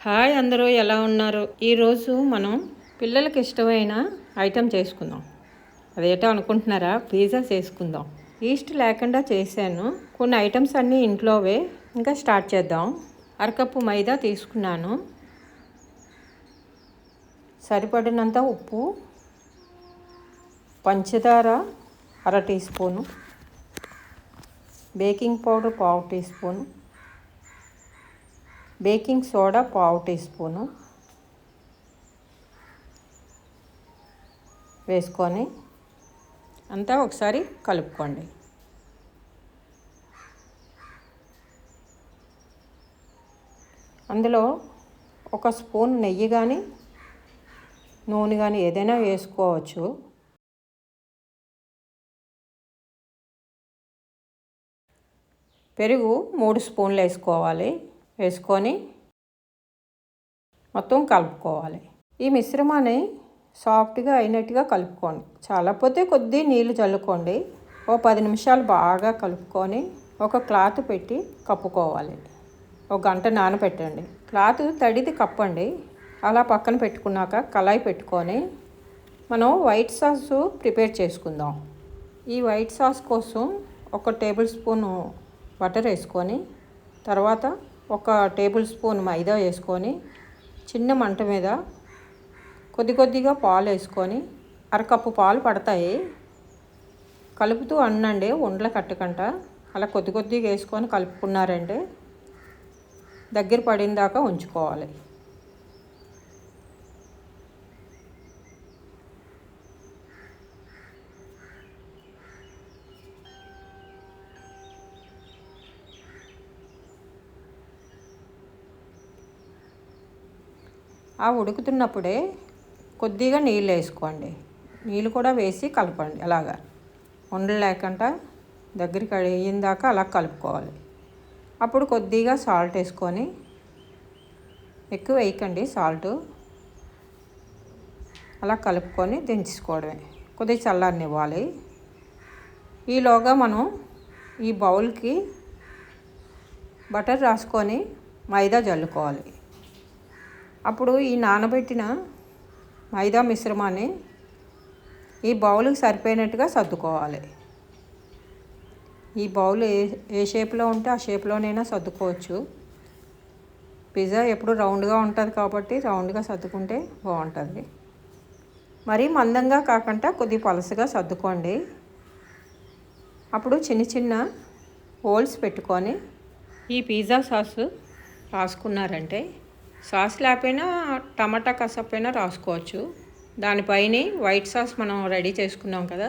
Hi అందరూ ఎలా ఉన్నారు? ఈరోజు మనం పిల్లలకి ఇష్టమైన ఐటెం చేసుకుందాం. అదేటో అనుకుంటున్నారా? పిజ్జా చేసుకుందాం. ఈస్ట్ లేకుండా చేశాను. కొన్ని ఐటమ్స్ అన్నీ ఇంట్లోవే. ఇంకా స్టార్ట్ చేద్దాం. అరకప్పు మైదా తీసుకున్నాను. సరిపడినంత ఉప్పు, పంచదార అర టీ స్పూను, బేకింగ్ పౌడర్ పావు టీ స్పూను, బేకింగ్ సోడా పావు టీ స్పూను వేసుకొని అంతా ఒకసారి కలుపుకోండి. అందులో ఒక స్పూన్ నెయ్యి కానీ నూనె కానీ ఏదైనా వేసుకోవచ్చు. పెరుగు 3 స్పూన్లు వేసుకోవాలి. వేసుకొని మొత్తం కలుపుకోవాలి. ఈ మిశ్రమాన్ని సాఫ్ట్గా అయినట్టుగా కలుపుకోండి. చాలకపోతే కొద్ది నీళ్ళు చల్లుకోండి. ఓ 10 నిమిషాలు బాగా కలుపుకొని ఒక క్లాత్ పెట్టి కప్పుకోవాలి. ఒక గంట నానబెట్టండి. క్లాత్ తడిది కప్పండి. అలా పక్కన పెట్టుకున్నాక కళాయి పెట్టుకొని మనం వైట్ సాస్ ప్రిపేర్ చేసుకుందాం. ఈ వైట్ సాస్ కోసం 1 టేబుల్ స్పూను బటర్ వేసుకొని తర్వాత 1 టేబుల్ స్పూన్ మైదా వేసుకొని చిన్న మంట మీద కొద్దిగా పాలు వేసుకొని అరకప్పు పాలు పడతాయి. కలుపుతూ అన్నండి, ఉండలు కట్టకుండా అలా కొద్దిగా వేసుకొని కలుపుకున్నారంటే దగ్గర పడిన దాకా ఉంచుకోవాలి. ఆ ఉడుకుతున్నప్పుడే కొద్దిగా నీళ్ళు వేసుకోండి. నీళ్ళు కూడా వేసి కలపండి. అలాగా ఉండలు లేకుండా దగ్గరికి అయిన దాకా అలా కలుపుకోవాలి. అప్పుడు కొద్దిగా సాల్ట్ వేసుకొని, ఎక్కువ వేయకండి సాల్టు, అలా కలుపుకొని దించుకోవడమే. కొద్దిగా చల్లారనివ్వాలి. ఈలోగా మనం ఈ బౌల్కి బటర్ రాసుకొని మైదా జల్లుకోవాలి. అప్పుడు ఈ నానబెట్టిన మైదా మిశ్రమాన్ని ఈ బౌల్కి సరిపోయినట్టుగా సర్దుకోవాలి. ఈ బౌల్ ఏ షేప్లో ఉంటే ఆ షేప్లోనైనా సర్దుకోవచ్చు. పిజ్జా ఎప్పుడు రౌండ్గా ఉంటుంది కాబట్టి రౌండ్గా సర్దుకుంటే బాగుంటుంది. మరీ మందంగా కాకుండా కొద్దిగా పలసగా సర్దుకోండి. అప్పుడు చిన్న హోల్స్ పెట్టుకొని ఈ పిజ్జా సాస్ రాసుకున్నారంటే, సాస్ లేకపోయినా టమాటా కసపైనా రాసుకోవచ్చు. దానిపైన వైట్ సాస్ మనం రెడీ చేసుకున్నాం కదా,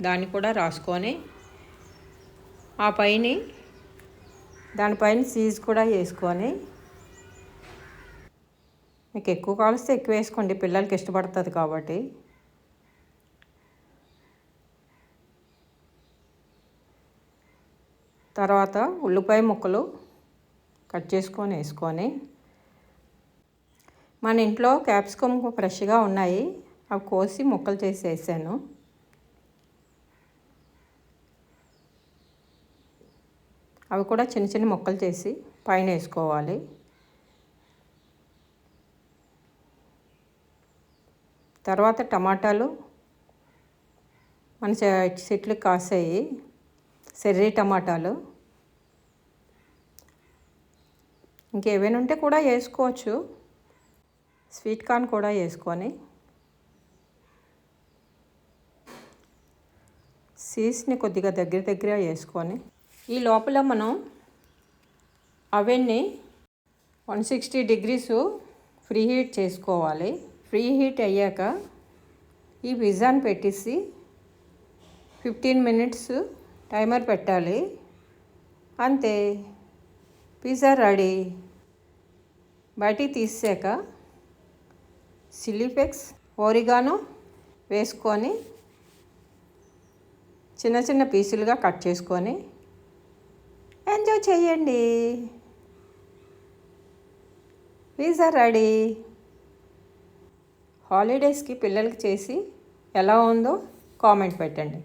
దాన్ని కూడా రాసుకొని ఆ దానిపైన చీజ్ కూడా వేసుకొని, మీకు ఎక్కువ కావలిస్తే ఎక్కువ వేసుకోండి, పిల్లలకి ఇష్టపడుతుంది కాబట్టి. తర్వాత ఉల్లిపాయ ముక్కలు కట్ చేసుకొని వేసుకొని, మన ఇంట్లో క్యాప్సికమ్ ఫ్రెష్గా ఉన్నాయి, అవి కోసి ముక్కలు చేసి వేసాను. అవి కూడా చిన్న ముక్కలు చేసి పైన వేసుకోవాలి. తర్వాత టమాటాలు మన చెట్లు కాసాయి, చెర్రీ టమాటాలు. ఇంకేమైనా ఉంటే కూడా వేసుకోవచ్చు. స్వీట్ కార్న్ కూడా వేసుకొని చీజ్ని కొద్దిగా దగ్గర వేసుకొని ఈ లోపల మనం అవన్నీ 160 degrees ఫ్రీ హీట్ చేసుకోవాలి. ఫ్రీ హీట్ అయ్యాక ఈ పిజ్జాని పెట్టేసి 15 minutes టైమర్ పెట్టాలి. అంతే, పిజ్జా రెడీ. బయటికి తీసాక చిల్లీ ఫ్లేక్స్, ఓరిగానో వేసుకొని చిన్న పీసులుగా కట్ చేసుకొని ఎంజాయ్ చేయండి. Pizza ready. హాలిడేస్కి పిల్లలకి చేసి ఎలా ఉందో కామెంట్ పెట్టండి.